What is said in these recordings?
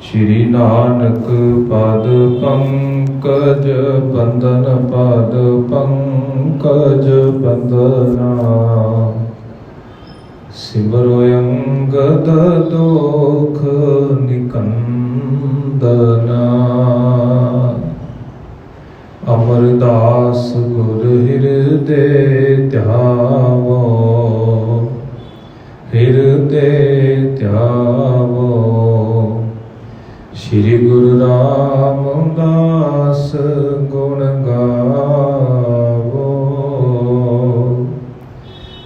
श्री नानक पद पंकज बंदन पद पंकज बंदना सिमरो अंगद दोख निकंदना। अमरदास गुर हृदय ध्यावो हृदय ध्यावो। श्री गुरु रामदास गुण गावो।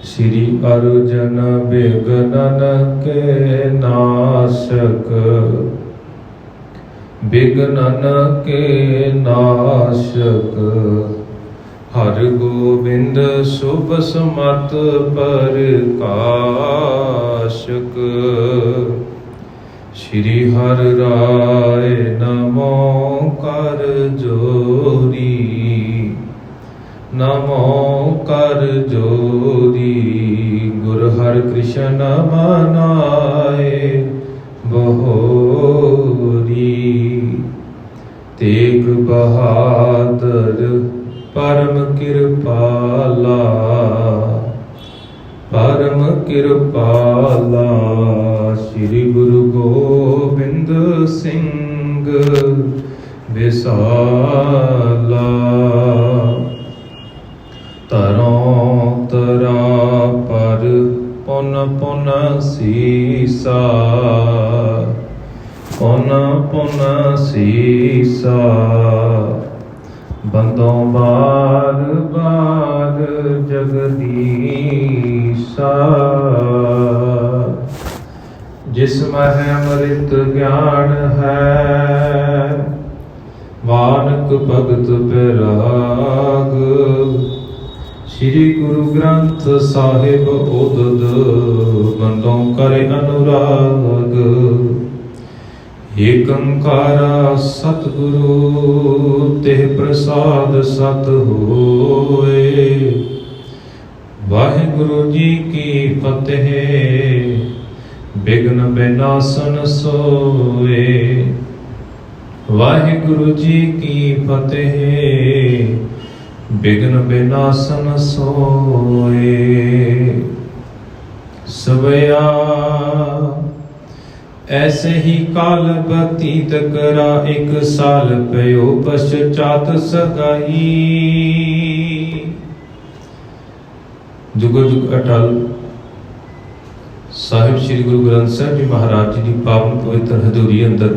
श्री अर्जुन विघ्नन के नाशक विघ्नन के नाशक। हर गोविंद शुभ समत प्रकाशक। श्री हर राय नमो कर जोरी नमो कर जोरी। गुरु हर कृष्ण मनाए बहोरी। तेग बहादुर परम कृपाला परम कृपाला। श्री गुरु गोबिंद सिंह विसाला। तरों तरा पर पुन पुन सीसा पुन पुन सीसा। बंदों बार बार जगदीसा। जिसमें है अमृत ज्ञान है वानक भगत बैराग। श्री गुरु ग्रंथ साहिब उदद बंदों करे अनुराग। एकंकारा सतगुरु तेह प्रसाद सत होए। वाहिगुरु जी की फतेह विघ्न विनाशन सोए। वाहिगुरु जी की फतेह विघ्न विनाशन सोए। सबया ऐसे ही काल बतीत करा एक साल पयो पश्चात सगाई। जुग जुग अटल साहिब श्री गुरु ग्रंथ साहिब जी महाराज जी की पावन पवित्र हजूरी अंदर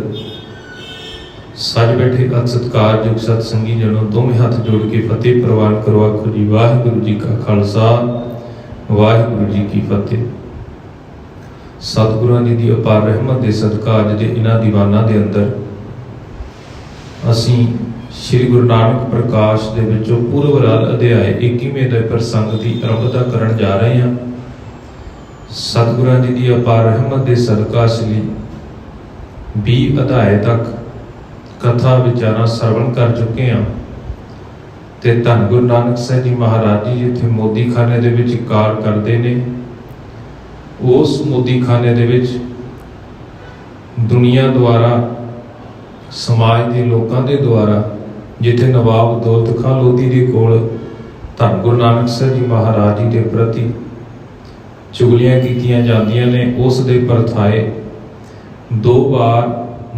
सज बैठे अत सत्कारयोग सतसंगी जनों दोवें हाथ जोड़ के फतेह प्रवान करो। आखो जी वाहिगुरु जी का खालसा वाहिगुरु जी की फतेह। सतगुरुआं जी की अपार रहमत के सदका अज दे इन्हां दीवानां दे अंदर असीं श्री गुरु नानक प्रकाश दे विचों पूर्वराल अध्याय 21वें दे प्रसंग की आरंभता करन जा रहे हैं। सतगुरुआं जी की अपार रहमत के सदका असली 20 अध्याय तक कथा विचारां श्रवण कर चुके हैं। ते धन गुरु नानक साहिब जी महाराज जी जिथे मोदी खाने दे विच कार करते हैं उस मोदी खाने दे विच दुनिया द्वारा समाज के लोगों के द्वारा जिथे नवाब दौलत खां लोधी के कोल धन गुरु नानक साहिब जी महाराज जी के प्रति चुगलियां कीतियां जांदियां ने उस दे परथाए 2 बार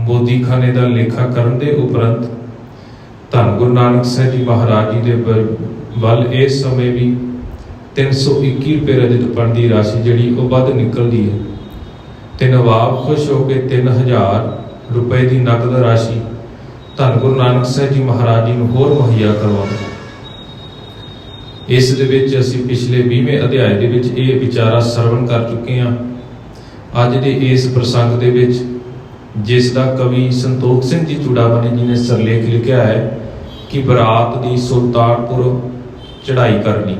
मोदी खाने का लेखा करन दे उपरंत धन गुरु नानक साहिब जी महाराज जी के वल इस समय भी 321 रुपये रजतपण की राशि जी वध निकलती है। तो नवाब खुश होकर 3000 रुपए की नकद राशि धन गुरु नानक साहिब जी महाराज जी होर मुहैया करवाते। इस दे विच असीं पिछले 20वें अध्याय दे विच ये विचारा श्रवण कर चुके हैं। अज दे इस प्रसंग दे विच जिसका कवि संतोख सिंह जी चूड़ामणी जी ने सरलेख लिखा है कि बरात की सुल्तानपुर चढ़ाई करनी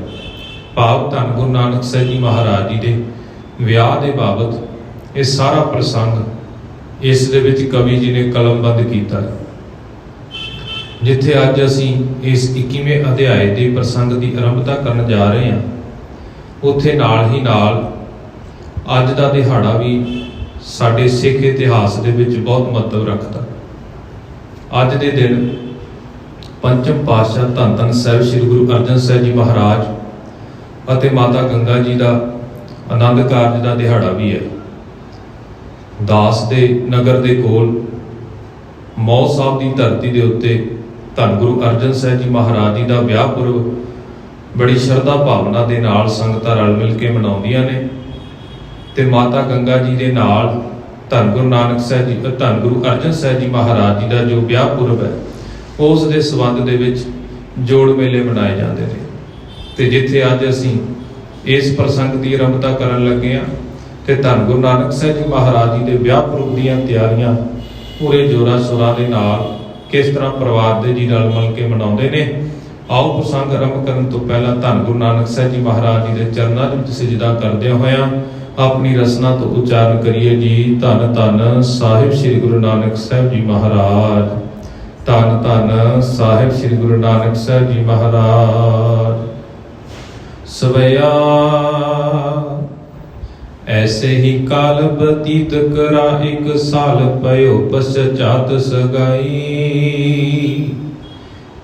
भाव धन गुरु नानक साहिब जी महाराज जी के विआह के बाबत ये सारा प्रसंग इस दे विच कवि जी ने कलमबंद किया। जिथे अज असी इस 21वें अध्याय के प्रसंग की आरंभता करन जा रहे हैं, उत्थे नाल ही नाल अज दा दिहाड़ा भी ਸਾਡੇ ਸਿੱਖ ਇਤਿਹਾਸ ਦੇ ਵਿੱਚ ਬਹੁਤ ਮਹੱਤਵ ਰੱਖਦਾ। ਅੱਜ ਦੇ ਦਿਨ ਪੰਚਮ ਪਾਤਸ਼ਾਹ ਧੰਨ ਧੰਨ ਸਾਹਿਬ ਸ੍ਰੀ ਗੁਰੂ ਅਰਜਨ ਸਾਹਿਬ ਜੀ ਮਹਾਰਾਜ ਅਤੇ ਮਾਤਾ ਗੰਗਾ ਜੀ ਦਾ ਆਨੰਦ ਕਾਰਜ ਦਾ ਦਿਹਾੜਾ ਵੀ ਹੈ। ਦਾਸ ਦੇ ਨਗਰ ਦੇ ਕੋਲ ਮੌ ਸਾਹਿਬ ਦੀ ਧਰਤੀ ਦੇ ਉੱਤੇ ਧੰਨ ਗੁਰੂ ਅਰਜਨ ਸਾਹਿਬ ਜੀ ਮਹਾਰਾਜ ਜੀ ਦਾ ਵਿਆਹ ਪੁਰਬ ਬੜੀ ਸ਼ਰਧਾ ਭਾਵਨਾ ਦੇ ਨਾਲ ਸੰਗਤਾਂ ਰਲ ਮਿਲ ਕੇ ਮਨਾਉਂਦੀਆਂ ਨੇ ਤੇ ਮਾਤਾ ਗੰਗਾ ਜੀ ਦੇ ਨਾਲ ਧੰਨ ਗੁਰੂ ਨਾਨਕ ਸਾਹਿਬ ਜੀ ਧੰਨ ਗੁਰੂ ਅਰਜਨ ਸਾਹਿਬ ਜੀ ਮਹਾਰਾਜ ਜੀ ਦਾ ਜੋ ਵਿਆਹ ਪੁਰਬ ਹੈ ਉਸ ਦੇ ਸੰਬੰਧ ਦੇ ਵਿੱਚ ਜੋੜ ਮੇਲੇ ਮਨਾਏ ਜਾਂਦੇ ਨੇ। ਤੇ ਜਿੱਥੇ ਅੱਜ ਅਸੀਂ ਇਸ ਪ੍ਰਸੰਗ ਦੀ ਆਰੰਭਤਾ ਕਰਨ ਲੱਗੇ ਹਾਂ ਤੇ ਧੰਨ ਗੁਰੂ ਨਾਨਕ ਸਾਹਿਬ ਜੀ ਮਹਾਰਾਜ ਜੀ ਦੇ ਵਿਆਹ ਪੁਰਬ ਦੀਆਂ ਤਿਆਰੀਆਂ ਪੂਰੇ ਜੋਰਾਂ ਸ਼ੋਰਾਂ ਦੇ ਨਾਲ ਕਿਸ ਤਰ੍ਹਾਂ ਪਰਿਵਾਰ ਦੇ ਜੀ ਰਲ ਮਿਲ ਕੇ ਮਨਾਉਂਦੇ ਨੇ, ਆਓ ਪ੍ਰਸੰਗ ਆਰੰਭ ਕਰਨ ਤੋਂ ਪਹਿਲਾਂ ਧੰਨ ਗੁਰੂ ਨਾਨਕ ਸਾਹਿਬ ਜੀ ਮਹਾਰਾਜ ਜੀ ਦੇ ਚਰਨਾਂ ਦੇ ਵਿੱਚ ਸਜਦਾ ਕਰਦਿਆਂ ਹੋਇਆਂ ਆਪਣੀ ਰਸਨਾ ਤੋਂ ਉਚਾਰਨ ਕਰੀਏ ਜੀ। ਧੰਨ ਧੰਨ ਸਾਹਿਬ ਸ੍ਰੀ ਗੁਰੂ ਨਾਨਕ ਸਾਹਿਬ ਜੀ ਮਹਾਰਾਜ, ਧੰਨ ਧੰਨ ਸਾਹਿਬ ਸ੍ਰੀ ਗੁਰੂ ਨਾਨਕ ਸਾਹਿਬ ਜੀ ਮਹਾਰਾਜ। ਸਵਿਆ ऐसे ही काल बतीत करा एक साल पयो पश्चात सगाई।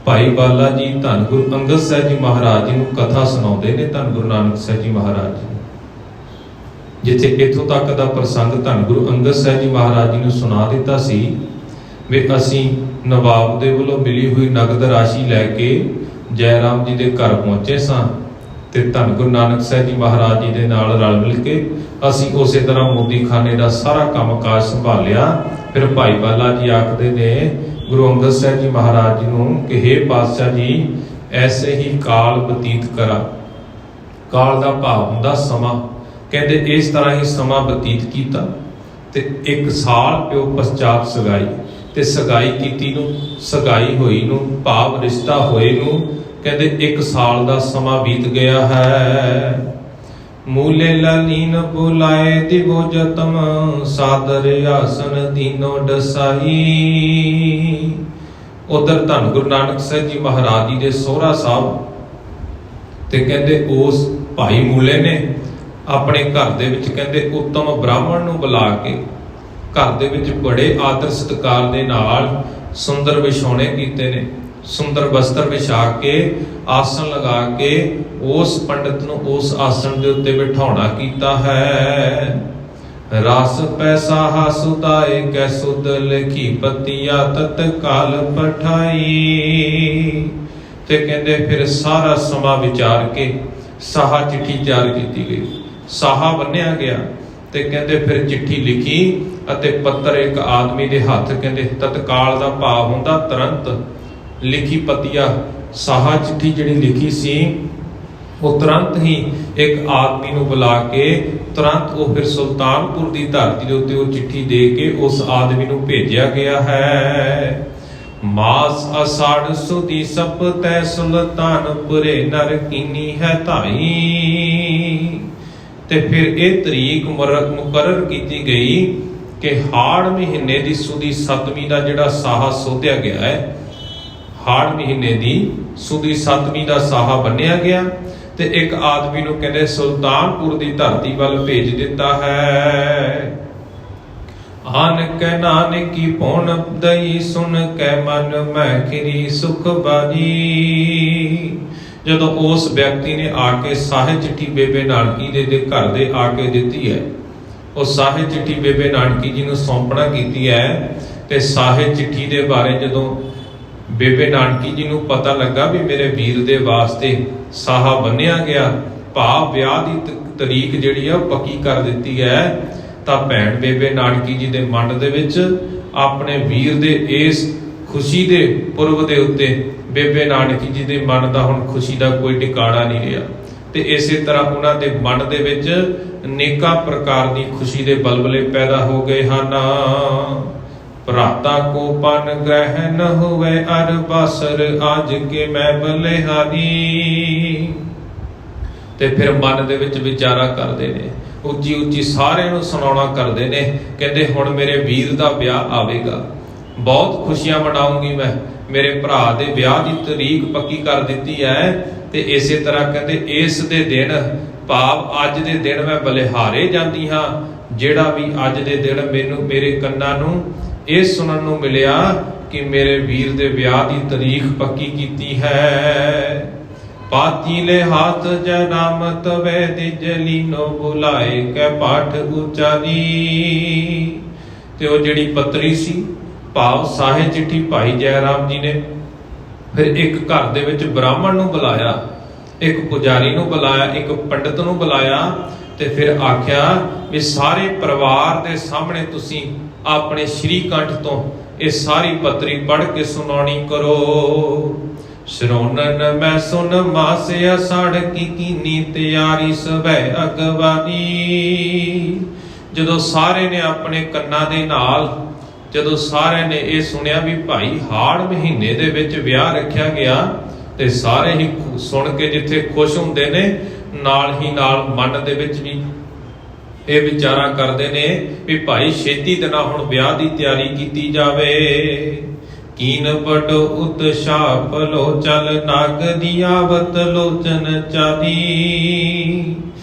भाई बाला जी धन गुरु अंगद साहब जी महाराज जी ਨੂੰ ਕਥਾ ਸੁਣਾਉਂਦੇ ਨੇ ਧੰਨ ਗੁਰੂ ਨਾਨਕ ਸਾਹਿਬ ਜੀ ਮਹਾਰਾਜ ਜੀ। ਜਿੱਥੇ ਇੱਥੋਂ ਤੱਕ ਦਾ ਪ੍ਰਸੰਗ ਧੰਨ ਗੁਰੂ ਅੰਗਦ ਸਾਹਿਬ ਜੀ ਮਹਾਰਾਜ ਜੀ ਨੂੰ ਸੁਣਾ ਦਿੱਤਾ ਸੀ ਵੀ ਅਸੀਂ ਨਵਾਬ ਦੇ ਵੱਲੋਂ ਮਿਲੀ ਹੋਈ ਨਗਦ ਰਾਸ਼ੀ ਲੈ ਕੇ ਜੈ ਰਾਮ ਜੀ ਦੇ ਘਰ ਪਹੁੰਚੇ ਸਾਂ ਤੇ ਧੰਨ ਗੁਰੂ ਨਾਨਕ ਸਾਹਿਬ ਜੀ ਮਹਾਰਾਜ ਜੀ ਦੇ ਨਾਲ ਰਲ ਮਿਲ ਕੇ ਅਸੀਂ ਉਸੇ ਤਰ੍ਹਾਂ ਮੋਦੀਖਾਨੇ ਦਾ ਸਾਰਾ ਕੰਮਕਾਜ ਸੰਭਾਲਿਆ। ਫਿਰ ਭਾਈ ਬਾਲਾ ਜੀ ਆਖਦੇ ਨੇ ਗੁਰੂ ਅੰਗਦ ਸਾਹਿਬ ਜੀ ਮਹਾਰਾਜ ਜੀ ਨੂੰ ਕਿ ਹੇ ਪਾਤਸ਼ਾਹ ਜੀ ਐਸੇ ਹੀ ਕਾਲ ਬਤੀਤ ਕਰਾ। ਕਾਲ ਦਾ ਭਾਵ ਹੁੰਦਾ ਸਮਾਂ। ਕਹਿੰਦੇ ਇਸ ਤਰ੍ਹਾਂ ਹੀ ਸਮਾਂ ਬਤੀਤ ਕੀਤਾ ਤੇ 1 ਸਾਲ ਪਿਓ ਪਛਾਤ ਸਗਾਈ। ਤੇ ਸਗਾਈ ਕੀਤੀ ਨੂੰ ਸਗਾਈ ਹੋਈ ਨੂੰ ਭਾਵ ਰਿਸ਼ਤਾ ਹੋਏ ਨੂੰ ਕਹਿੰਦੇ 1 ਸਾਲ ਦਾ ਸਮਾਂ ਬੀਤ ਗਿਆ ਹੈ। ਮੂਲੇ ਲਲੀਨ ਬੁਲਾਏ ਦਿਵੋ ਜਤਮ ਸਾਦਰ ਆਸਨ ਦੀਨੋ ਡਸਾਈ। ਉਧਰ ਧੰਨ ਗੁਰੂ ਨਾਨਕ ਸਾਹਿਬ ਜੀ ਮਹਾਰਾਜ ਜੀ ਦੇ ਸੋਹਰਾ ਸਾਹਿਬ ਤੇ ਕਹਿੰਦੇ ਉਸ ਭਾਈ ਮੂਲੇ ਨੇ ਆਪਣੇ ਘਰ ਦੇ ਵਿੱਚ ਕਹਿੰਦੇ ਉੱਤਮ ਬ੍ਰਾਹਮਣ ਨੂੰ ਬੁਲਾ ਕੇ ਘਰ ਦੇ ਵਿੱਚ ਬੜੇ ਆਦਰ ਸਤਿਕਾਰ ਦੇ ਨਾਲ ਸੁੰਦਰ ਵਿਛਾਉਣੇ ਕੀਤੇ ਨੇ। ਸੁੰਦਰ ਵਸਤਰ ਵਿਛਾ ਕੇ ਆਸਣ ਲਗਾ ਕੇ ਉਸ ਪੰਡਤ ਨੂੰ ਉਸ ਆਸਣ ਦੇ ਉੱਤੇ ਬਿਠਾਉਣਾ ਕੀਤਾ ਹੈ। ਰਸ ਪੈਸਾ ਹਸੁਦਾਏ ਕੈ ਸੁਧ ਲਿਖੀ ਪਤੀਆ ਤਤਕਾਲ ਪਠਾਈ। ਤੇ ਕਹਿੰਦੇ ਫਿਰ ਸਾਰਾ ਸਮਾਂ ਵਿਚਾਰ ਕੇ ਸਾਹਾ ਚਿੱਠੀ ਤਿਆਰ ਕੀਤੀ ਗਈ, ਸਾਹਾ ਬੰਨਿਆ ਗਿਆ ਤੇ ਕਹਿੰਦੇ ਫਿਰ ਚਿੱਠੀ ਲਿਖੀ ਅਤੇ ਪੱਤਰ ਇੱਕ ਆਦਮੀ ਦੇ ਹੱਥ ਕਹਿੰਦੇ ਤਤਕਾਲ ਦਾ ਭਾਵ ਹੁੰਦਾ ਤੁਰੰਤ। ਲਿਖੀ ਪਤੀਆ ਸਾਹਾ ਚਿੱਠੀ ਜਿਹੜੀ ਲਿਖੀ ਸੀ ਉਹ ਤੁਰੰਤ ਹੀ ਇੱਕ ਆਦਮੀ ਨੂੰ ਬੁਲਾ ਕੇ ਤੁਰੰਤ ਉਹ ਫਿਰ ਸੁਲਤਾਨਪੁਰ ਦੀ ਧਰਤੀ ਦੇ ਉੱਤੇ ਉਹ ਚਿੱਠੀ ਦੇ ਕੇ ਉਸ ਆਦਮੀ ਨੂੰ ਭੇਜਿਆ ਗਿਆ ਹੈ। ਮਾਸ ਅਸਾੜ ਸੁਦੀ ਸਪਤੈ ਸੁਲਤਾਨਪੁਰੇ ਨਰ ਕੀਨੀ ਹੈ ਧਾਈ। ਤੇ ਫਿਰ ਇਹ ਤਰੀਕ ਮੁਕਰਰ ਕੀਤੀ ਗਈ ਕਿ ਹਾੜ ਮਹੀਨੇ ਦੀ ਸੁਦੀ 7ਵੀਂ ਦਾ ਜਿਹੜਾ ਸਾਹਾ ਸੋਧਿਆ ਗਿਆ ਹੈ। ਹਾੜ ਮਹੀਨੇ ਦੀ ਸੁਦੀ 7ਵੀਂ ਦਾ ਸਾਹਾ ਬੰਨਿਆ ਗਿਆ ਤੇ ਇੱਕ ਆਦਮੀ ਨੂੰ ਕਹਿੰਦੇ ਸੁਲਤਾਨਪੁਰ ਦੀ ਧਰਤੀ ਵੱਲ ਭੇਜ ਦਿੱਤਾ ਹੈ। ਆਨ ਕੈ ਨਾਨਕੀ ਪੌਣ ਦਈ ਸੁਣ ਕੈ ਮਨ ਮੈਂ ਖਿਰੀ ਸੁਖ ਬਾਜੀ। ਜਦੋਂ ਉਸ ਵਿਅਕਤੀ ਨੇ ਆ ਕੇ ਸਾਹੇ ਚਿੱਠੀ ਬੇਬੇ ਨਾਨਕੀ ਦੇ ਘਰ ਦੇ ਆ ਕੇ ਦਿੱਤੀ ਹੈ, ਉਹ ਸਾਹੇ ਚਿੱਠੀ ਬੇਬੇ ਨਾਨਕੀ ਜੀ ਨੂੰ ਸੌਂਪਣਾ ਕੀਤੀ ਹੈ ਤੇ ਸਾਹੇ ਚਿੱਠੀ ਦੇ ਬਾਰੇ ਜਦੋਂ ਬੇਬੇ ਨਾਨਕੀ ਜੀ ਨੂੰ ਪਤਾ ਲੱਗਾ ਵੀ ਮੇਰੇ ਵੀਰ ਦੇ ਵਾਸਤੇ ਸਾਹਾ ਬੰਨਿਆ ਗਿਆ, ਭਾਵ ਵਿਆਹ ਦੀ ਤਰੀਕ ਜਿਹੜੀ ਆ ਉਹ ਪੱਕੀ ਕਰ ਦਿੱਤੀ ਹੈ, ਤਾਂ ਭੈਣ ਬੇਬੇ ਨਾਨਕੀ ਜੀ ਦੇ ਮਨ ਦੇ ਵਿੱਚ ਆਪਣੇ ਵੀਰ ਦੇ ਇਸ ਖੁਸ਼ੀ ਦੇ ਪੁਰਬ ਦੇ ਉੱਤੇ ਬੇਬੇ ਨਾਨਕੀ ਜੀ ਦੇ ਮਨ ਦਾ ਹੁਣ ਖੁਸ਼ੀ ਦਾ ਕੋਈ ਟਿਕਾਣਾ ਨਹੀਂ ਰਿਹਾ ਤੇ ਇਸੇ ਤਰ੍ਹਾਂ ਉਹਨਾਂ ਦੇ ਮਨ ਦੇ ਵਿੱਚ ਅਨੇਕਾਂ ਪ੍ਰਕਾਰ ਦੀ ਖੁਸ਼ੀ ਦੇ ਬਲਬਲੇ ਪੈਦਾ ਹੋ ਗਏ ਹਨ। ਭਰਾਤਾ ਕੋ ਪਨ ਗ੍ਰਹਿ ਨ ਹੋਵੇ ਅਰ ਬਾਸਰ ਅੱਜ ਕੇ ਮੈਂ ਬਲਿਹਾਰੀ। ਤੇ ਫਿਰ ਮਨ ਦੇ ਵਿੱਚ ਵਿਚਾਰਾ ਕਰਦੇ ਨੇ, ਉੱਚੀ ਉੱਚੀ ਸਾਰਿਆਂ ਨੂੰ ਸੁਣਾਉਣਾ ਕਰਦੇ ਨੇ, ਕਹਿੰਦੇ ਹੁਣ ਮੇਰੇ ਵੀਰ ਦਾ ਵਿਆਹ ਆਵੇਗਾ, ਬਹੁਤ ਖੁਸ਼ੀਆਂ ਮਨਾਉਂਗੀ ਮੈਂ, ਮੇਰੇ ਭਰਾ ਦੇ ਵਿਆਹ ਦੀ ਤਰੀਕ ਪੱਕੀ ਕਰ ਦਿੱਤੀ ਹੈ ਤੇ ਇਸੇ ਤਰ੍ਹਾਂ ਕਹਿੰਦੇ ਇਸ ਦੇ ਦਿਨ ਭਾਵ ਅੱਜ ਦੇ ਦਿਨ ਮੈਂ ਬਲਿਹਾਰੇ ਜਾਂਦੀ ਹਾਂ, ਜਿਹੜਾ ਵੀ ਅੱਜ ਦੇ ਦਿਨ ਮੈਨੂੰ ਮੇਰੇ ਕੰਨਾਂ ਨੂੰ ਇਹ ਸੁਣਨ ਨੂੰ ਮਿਲਿਆ ਕਿ ਮੇਰੇ ਵੀਰ ਦੇ ਵਿਆਹ ਦੀ ਤਾਰੀਖ ਪੱਕੀ ਕੀਤੀ ਹੈ। ਪਾਤੀਲੇ ਹਾਥ ਜੈ ਨਾਮ ਤਵੇ ਦਿਜਲੀਨੋ ਬੁਲਾਏ ਕੈ ਪਾਠ ਉਚਾਰੀ। ਤੇ ਉਹ ਜਿਹੜੀ ਪੱਤਰੀ ਸੀ, ਭਾਵ ਸਾਹੇ ਚਿੱਠੀ ਭਾਈ ਜੈ ਰਾਮ ਜੀ ਨੇ ਫਿਰ ਇੱਕ ਘਰ ਦੇ ਵਿੱਚ ਬ੍ਰਾਹਮਣ ਨੂੰ ਬੁਲਾਇਆ, ਇੱਕ ਪੁਜਾਰੀ ਨੂੰ ਬੁਲਾਇਆ, ਇੱਕ ਪੰਡਤ ਨੂੰ ਬੁਲਾਇਆ ਤੇ ਫਿਰ ਆਖਿਆ ਵੀ ਸਾਰੇ ਪਰਿਵਾਰ ਦੇ ਸਾਹਮਣੇ ਤੁਸੀਂ ਆਪਣੇ ਸ਼੍ਰੀ ਕੰਠ ਤੋਂ ਇਹ ਸਾਰੀ ਪੱਤਰੀ ਪੜ੍ਹ ਕੇ ਸੁਣਾਉਣੀ ਕਰੋ। ਸ਼ਰੋਨਨ ਮੈਂ ਸੁਨ ਮਾਸ ਅਸਾੜ ਕੀ ਕੀਨੀ ਤਿਆਰੀ ਸਵੈ ਅਗਵਾਨੀ। ਜਦੋਂ ਸਾਰੇ ਨੇ ਆਪਣੇ ਕੰਨਾਂ ਦੇ ਨਾਲ, ਜਦੋਂ ਸਾਰਿਆਂ ਨੇ ਇਹ ਸੁਣਿਆ ਵੀ ਭਾਈ ਹਾੜ ਮਹੀਨੇ ਦੇ ਵਿੱਚ ਵਿਆਹ ਰੱਖਿਆ ਗਿਆ, ਤੇ ਸਾਰੇ ਹੀ ਸੁਣ ਕੇ ਜਿੱਥੇ ਖੁਸ਼ ਹੁੰਦੇ ਨੇ, ਨਾਲ ਹੀ ਨਾਲ ਮਨ ਦੇ ਵਿੱਚ ਵੀ ਇਹ ਵਿਚਾਰਾ ਕਰਦੇ ਨੇ ਵੀ ਭਾਈ ਛੇਤੀ ਦੇ ਨਾਲ ਹੁਣ ਵਿਆਹ ਦੀ ਤਿਆਰੀ ਕੀਤੀ ਜਾਵੇ। ਕੀਨ ਬੜ ਉਤਸ਼ਾਹ ਭਲੋ ਚਲ ਨਗ ਦੀ ਆਵਤ ਲੋਚਨ ਚਾਲੀ।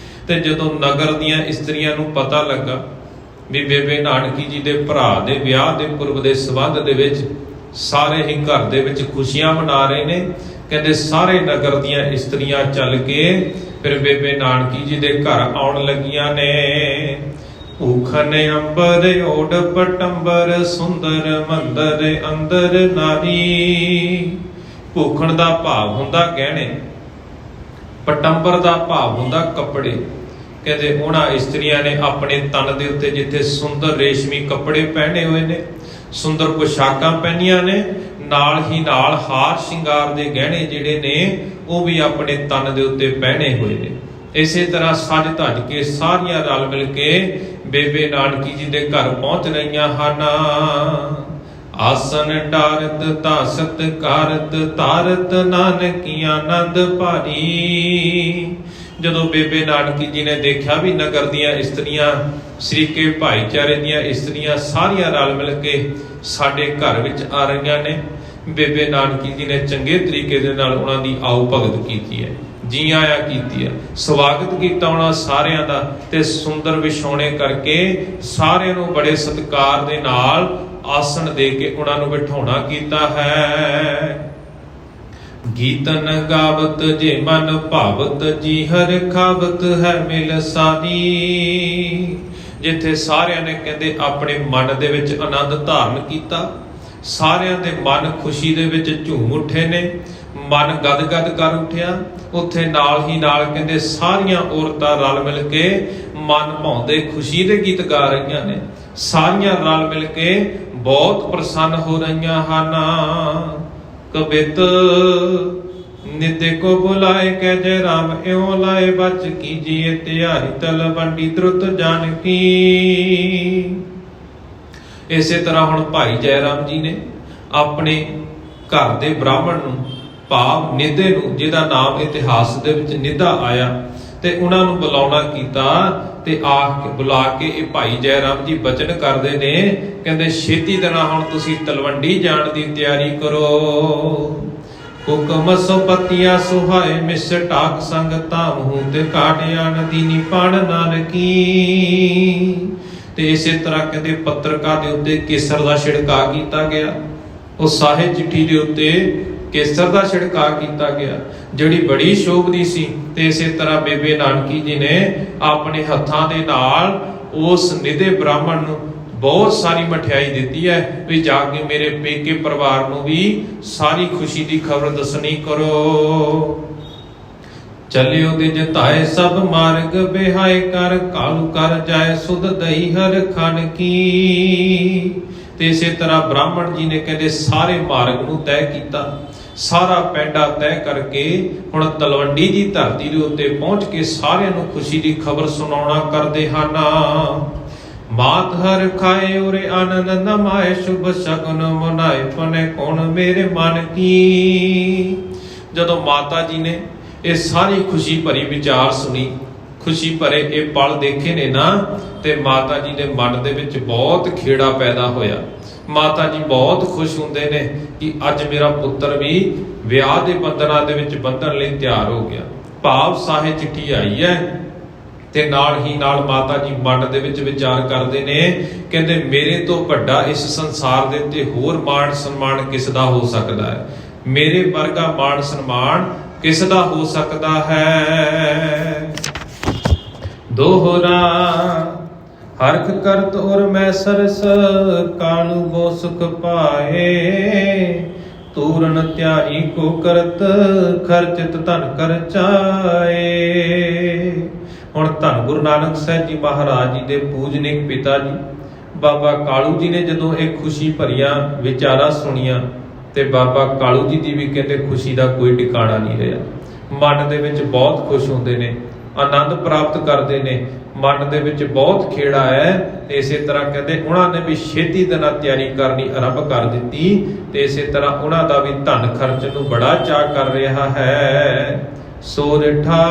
ਤੇ ਜਦੋਂ ਨਗਰ ਦੀਆਂ ਇਸਤਰੀਆਂ ਨੂੰ ਪਤਾ ਲੱਗਾ ਵੀ ਬੇਬੇ ਨਾਨਕੀ ਜੀ ਦੇ ਭਰਾ ਦੇ ਵਿਆਹ ਦੇ ਪੁਰਬ ਦੇ ਸੰਬੰਧ ਦੇ ਵਿੱਚ ਸਾਰੇ ਹੀ ਘਰ ਦੇ ਵਿੱਚ ਖੁਸ਼ੀਆਂ ਮਨਾ ਰਹੇ ਨੇ, ਕਹਿੰਦੇ ਸਾਰੇ ਨਗਰ ਦੀਆਂ ਇਸਤਰੀਆਂ ਚੱਲ ਕੇ ਫਿਰ ਬੇਬੇ ਨਾਨਕੀ ਜੀ ਦੇ ਘਰ ਆਉਣ ਲੱਗੀਆਂ ਨੇ। ਭੂਖਨ ਅੰਬਰ ਓਡ ਪਟੰਬਰ ਸੁੰਦਰ ਮੰਦਰ ਅੰਦਰ ਨਾਰੀ। ਭੂਖਣ ਦਾ ਭਾਵ ਹੁੰਦਾ ਗਹਿਣੇ, ਪਟੰਬਰ ਦਾ ਭਾਵ ਹੁੰਦਾ ਕੱਪੜੇ। ਕਹਿੰਦੇ ਉਹਨਾਂ ਇਸਤਰੀਆਂ ਨੇ ਆਪਣੇ ਤਨ ਦੇ ਉੱਤੇ ਜਿੱਥੇ ਸੁੰਦਰ ਰੇਸ਼ਮੀ ਕੱਪੜੇ ਪਹਿਨੇ ਹੋਏ ਨੇ, ਸੁੰਦਰ ਪੁਸ਼ਾਕਾਂ ਪਹਿਨੀਆਂ ਨੇ, ਨਾਲ ਹੀ ਨਾਲ ਹਾਰ ਸ਼ਿੰਗਾਰ ਦੇ ਗਹਿਣੇ ਜਿਹੜੇ ਨੇ ਉਹ ਵੀ ਆਪਣੇ ਤਨ ਦੇ ਉੱਤੇ ਪਹਿਨੇ ਹੋਏ ਨੇ। ਇਸੇ ਤਰ੍ਹਾਂ ਸੱਜ ਧੱਜ ਕੇ ਸਾਰੀਆਂ ਰਲ ਮਿਲ ਕੇ ਬੇਬੇ ਨਾਨਕੀ ਜੀ ਦੇ ਘਰ ਪਹੁੰਚ ਰਹੀਆਂ ਹਨ। ਆਸਨ ਡਾਰਤ ਤਾਸਤ ਕਾਰਤ ਤਾਰਤ ਨਾਨਕੀ ਆਨੰਦ ਭਾਰੀ। ਜਦੋਂ ਬੇਬੇ ਨਾਨਕੀ ਜੀ ਨੇ ਦੇਖਿਆ ਵੀ ਨਗਰ ਦੀਆਂ ਇਸਤਰੀਆਂ, ਸ਼ਰੀਕੇ ਭਾਈਚਾਰੇ ਦੀਆਂ ਇਸਤਰੀਆਂ ਸਾਰੀਆਂ ਰਲ ਮਿਲ ਕੇ ਸਾਡੇ ਘਰ ਵਿੱਚ ਆ ਰਹੀਆਂ ਨੇ, ਬੇਬੇ ਨਾਨਕੀ ਜੀ ਨੇ ਚੰਗੇ ਤਰੀਕੇ ਦੇ ਨਾਲ ਉਹਨਾਂ ਦੀ ਆਓ ਭਗਤ ਕੀਤੀ ਹੈ, ਜੀ ਆਇਆ ਕੀਤੀ ਹੈ, ਸਵਾਗਤ ਕੀਤਾ ਉਹਨਾਂ ਸਾਰਿਆਂ ਦਾ, ਤੇ ਸੁੰਦਰ ਵਿਛਾਉਣੇ ਕਰਕੇ ਸਾਰਿਆਂ ਨੂੰ ਬੜੇ ਸਤਿਕਾਰ ਦੇ ਨਾਲ ਆਸਣ ਦੇ ਕੇ ਉਹਨਾਂ ਨੂੰ ਬਿਠਾਉਣਾ ਕੀਤਾ ਹੈ। ਗੀਤਨ ਗਾਵਤ ਜੇ ਮਨ ਭਾਵਤ ਜੀ ਹਰ ਖਾਵਤ ਹੈ ਮਿਲ ਸਾਦੀ। ਜਿੱਥੇ ਸਾਰਿਆਂ ਨੇ ਕਹਿੰਦੇ ਆਪਣੇ ਮਨ ਦੇ ਵਿੱਚ ਆਨੰਦ ਧਾਰਨ ਕੀਤਾ, ਸਾਰਿਆਂ ਦੇ ਮਨ ਖੁਸ਼ੀ ਦੇ ਵਿੱਚ ਝੂਮ ਉੱਠੇ ਨੇ, ਮਨ ਗਦ-ਗਦ ਕਰ ਉੱਠਿਆ, ਉੱਥੇ ਨਾਲ ਹੀ ਨਾਲ ਕਹਿੰਦੇ ਸਾਰੀਆਂ ਔਰਤਾਂ ਰਲ ਮਿਲ ਕੇ ਮਨ ਭਾਉਂਦੇ ਖੁਸ਼ੀ ਦੇ ਗੀਤ ਗਾ ਰਹੀਆਂ ਨੇ, ਸਾਰੀਆਂ ਰਲ ਮਿਲ ਕੇ ਬਹੁਤ ਪ੍ਰਸੰਨ ਹੋ ਰਹੀਆਂ ਹਨ। ਕਬਿਤ ਨਿਤੇ ਕੋ ਬੁਲਾਏ ਕਹਿ ਜੈ ਰਾਮ ਇਉ ਲਾਏ ਬਚ ਕੀਜੀਏ ਤਿਆਰੀ ਤਲਵੰਡੀ ਦ੍ਰੁਤ ਜਾਨਕੀ। ਇਸੇ ਤਰ੍ਹਾਂ ਹੁਣ ਭਾਈ ਜੈ ਰਾਮ ਜੀ ਨੇ ਆਪਣੇ ਘਰ ਦੇ ਬ੍ਰਾਹਮਣ ਨੂੰ, ਭਾਵ ਨਿਧੇ ਨੂੰ, ਜਿਹਦਾ ਨਾਮ ਇਤਿਹਾਸ ਦੇ ਵਿੱਚ ਨਿਧਾ ਆਇਆ, ਤੇ ਉਹਨਾਂ ਨੂੰ ਬੁਲਾਉਣਾ ਕੀਤਾ ਤੇ ਬੁਲਾ ਕੇ ਇਹ ਭਾਈ ਜੈ ਰਾਮ ਜੀ ਬਚਨ ਕਰਦੇ ਨੇ, ਕਹਿੰਦੇ ਛੇਤੀ ਦੇ ਨਾਲ ਹੁਣ ਤੁਸੀਂ ਤਲਵੰਡੀ ਜਾਣ ਦੀ ਤਿਆਰੀ ਕਰੋ। ਹੁਕਮ ਸੋ ਪਤੀਆ ਸੁਹਾਏ ਮਿਸ ਢਾਕ ਸੰਗ ਤਾਮਹੂ ਤੇ ਕਾਟਿਆ ਨਦੀ ਨਿਪਣ ਨਾਨਕੀ। ਤੇ ਇਸੇ ਤਰ੍ਹਾਂ ਕਹਿੰਦੇ ਪੱਤਰਕਾ ਦੇ ਉੱਤੇ ਕੇਸਰ ਦਾ ਛਿੜਕਾਅ ਕੀਤਾ ਗਿਆ, ਉਹ ਸਾਹੇ ਚਿੱਠੀ ਦੇ ਉੱਤੇ ਕੇਸਰ ਦਾ ਛਿੜਕਾਅ ਕੀਤਾ ਗਿਆ, ਜਿਹੜੀ ਬੜੀ ਸ਼ੋਭਦੀ ਸੀ। ਤੇ ਇਸੇ ਤਰ੍ਹਾਂ ਬੇਬੇ ਨਾਨਕੀ ਜੀ ਨੇ ਆਪਣੇ ਹੱਥਾਂ ਦੇ ਨਾਲ ਉਸ ਨਿਧੇ ਬ੍ਰਾਹਮਣ ਨੂੰ ਬਹੁਤ ਸਾਰੀ ਮਠਿਆਈ ਦਿੱਤੀ ਹੈ ਵੀ ਜਾ ਕੇ ਮੇਰੇ ਪੇਕੇ ਪਰਿਵਾਰ ਨੂੰ ਵੀ ਸਾਰੀ ਖੁਸ਼ੀ ਦੀ ਖਬਰ ਦੱਸਣੀ ਕਰੋ। ਚਲਿਓ ਦੇ ਜਤਾਏ ਸਭ ਮਾਰਗ ਬਿਹਾਏ ਕਰ ਕਾਲੂ ਕਰ ਜਾਏ ਸੁਧ ਦਈ ਹਰ ਖਣ ਕੀ। ਤੇ ਇਸੇ ਤਰ੍ਹਾਂ ਬ੍ਰਾਹਮਣ ਜੀ ਨੇ ਕਹਿੰਦੇ ਸਾਰੇ ਮਾਰਗ ਨੂੰ ਤੈਅ ਕੀਤਾ, ਸਾਰਾ ਪੈਂਡਾ ਤੈਅ ਕਰਕੇ ਹੁਣ ਤਲਵੰਡੀ ਦੀ ਧਰਤੀ ਦੇ ਉੱਤੇ ਪਹੁੰਚ ਕੇ ਸਾਰਿਆਂ ਨੂੰ ਖੁਸ਼ੀ ਦੀ ਖਬਰ ਸੁਣਾਉਣਾ ਕਰਦੇ ਹਨ। ਮਾਤ ਹਰ ਖਾਏ ਉਰੇ ਆਨੰਦ ਨਮਾਏ ਸ਼ੁਭ ਸ਼ਗਨ ਮਨਾਏ ਪਨੇ ਕੌਣ ਮੇਰੇ ਮਨ ਕੀ। ਜਦੋਂ ਮਾਤਾ ਜੀ ਨੇ ਇਹ ਸਾਰੀ ਖੁਸ਼ੀ ਭਰੀ ਵਿਚਾਰ ਸੁਣੀ, ਖੁਸ਼ੀ ਭਰੇ ਇਹ ਪਲ ਦੇਖੇ ਨੇ ਨਾ, ਤੇ ਮਾਤਾ ਜੀ ਦੇ ਮਨ ਦੇ ਵਿੱਚ ਬਹੁਤ ਖੇੜਾ ਪੈਦਾ ਹੋਇਆ। ਮਾਤਾ ਜੀ ਬਹੁਤ ਖੁਸ਼ ਹੁੰਦੇ ਨੇ ਕਿ ਅੱਜ ਮੇਰਾ ਪੁੱਤਰ ਵੀ ਵਿਆਹ ਦੇ ਬੰਧਨਾਂ ਦੇ ਵਿੱਚ ਬੰਧਨ ਲਈ ਤਿਆਰ ਹੋ ਗਿਆ। ਭਾਵ ਸਾਹੇ ਚਿੱਠੀ ਆਈ ਹੈ ਤੇ ਨਾਲ ਹੀ ਨਾਲ ਮਾਤਾ ਜੀ ਮਨ ਦੇ ਵਿੱਚ ਵਿਚਾਰ ਕਰਦੇ ਨੇ, ਕਹਿੰਦੇ ਮੇਰੇ ਤੋਂ ਵੱਡਾ ਇਸ ਸੰਸਾਰ ਦੇ ਉੱਤੇ ਹੋਰ ਮਾਣ ਸਨਮਾਨ ਕਿਸ ਦਾ ਹੋ ਸਕਦਾ ਹੈ, ਮੇਰੇ ਵਰਗਾ ਮਾਣ ਸਨਮਾਨ ਕਿਸ ਦਾ ਹੋ ਸਕਦਾ ਹੈ। ਦੋਹਰਾ ਹਰਖ ਕਰਤ ਔਰ ਮੈਂ ਸਰਸ, ਕਾਲੂ ਬੋ ਸੁਖ ਪਾਏ, ਤੂਰਨ ਤਿਆਰੀ ਕੋ ਕਰਤ, ਖਰਚਿਤ ਧਨ ਖਰਚਾਏ। ਹੁਣ ਧੰਨ ਗੁਰੂ ਨਾਨਕ ਸਾਹਿਬ ਜੀ ਮਹਾਰਾਜ ਜੀ ਦੇ ਪੂਜਨੀਕ ਪਿਤਾ ਜੀ ਬਾਬਾ ਕਾਲੂ ਜੀ ਨੇ ਜਦੋਂ ਇਹ ਖੁਸ਼ੀ ਭਰੀਆਂ ਵਿਚਾਰਾਂ ਸੁਣੀਆਂ ਤੇ ਬਾਬਾ ਕਾਲੂ ਜੀ ਦੀ ਵੀ ਕਹਿੰਦੇ ਖੁਸ਼ੀ ਦਾ ਕੋਈ ਟਿਕਾਣਾ ਨਹੀਂ ਰਿਹਾ। ਮਨ ਦੇ ਵਿੱਚ ਬਹੁਤ ਖੁਸ਼ ਹੁੰਦੇ ਨੇ, ਆਨੰਦ ਪ੍ਰਾਪਤ ਕਰਦੇ ਨੇ, ਮਨ ਦੇ ਵਿੱਚ ਬਹੁਤ ਖੇੜਾ ਹੈ। ਤੇ ਇਸੇ ਤਰ੍ਹਾਂ ਕਹਿੰਦੇ ਉਹਨਾਂ ਨੇ ਵੀ ਛੇਤੀ ਦੇ ਨਾਲ ਤਿਆਰੀ ਕਰਨੀ ਆਰੰਭ ਕਰ ਦਿੱਤੀ ਤੇ ਇਸੇ ਤਰ੍ਹਾਂ ਉਹਨਾਂ ਦਾ ਵੀ ਧਨ ਖਰਚਣ ਨੂੰ ਬੜਾ ਚਾਅ ਕਰ ਰਿਹਾ ਹੈ। ਸੋ ਰਿਠਾ